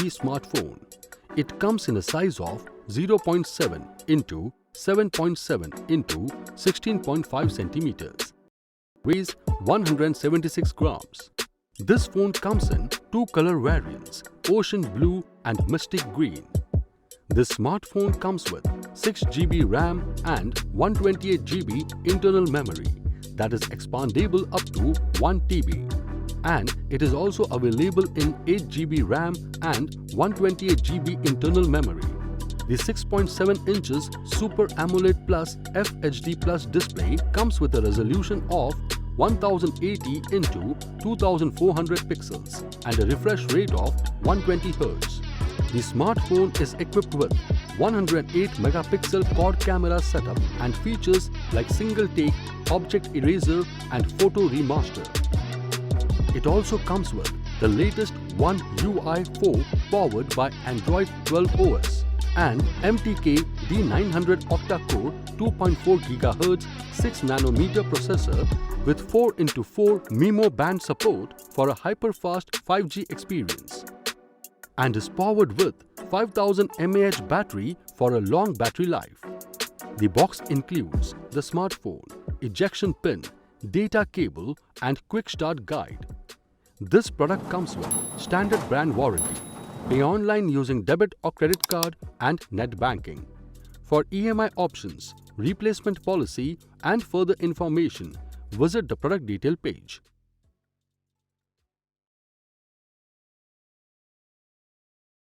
5G smartphone. It comes in a size of 0.7 into 7.7 into 16.5 centimeters. Weighs 176 grams. This phone comes in two color variants, Ocean Blue and Mystique Green. This smartphone comes with 6GB RAM and 128GB internal memory that is expandable up to 1 TB. And it is also available in 8GB RAM and 128GB internal memory. The 6.7 inches Super AMOLED Plus FHD Plus display comes with a resolution of 1080 into 2400 pixels and a refresh rate of 120 Hz. The smartphone is equipped with 108 megapixel quad camera setup and features like single take, object eraser and photo remaster. It also comes with the latest One UI 4 powered by Android 12 OS and MTK D900 octa-core 2.4 GHz 6nm processor with 4x4 MIMO band support for a hyper-fast 5G experience, and is powered with 5000 mAh battery for a long battery life. The box includes the smartphone, ejection pin, data cable and quick start guide. This product comes with standard brand warranty. Pay online using debit or credit card and net banking. For EMI options, replacement policy and further information, visit the product detail page.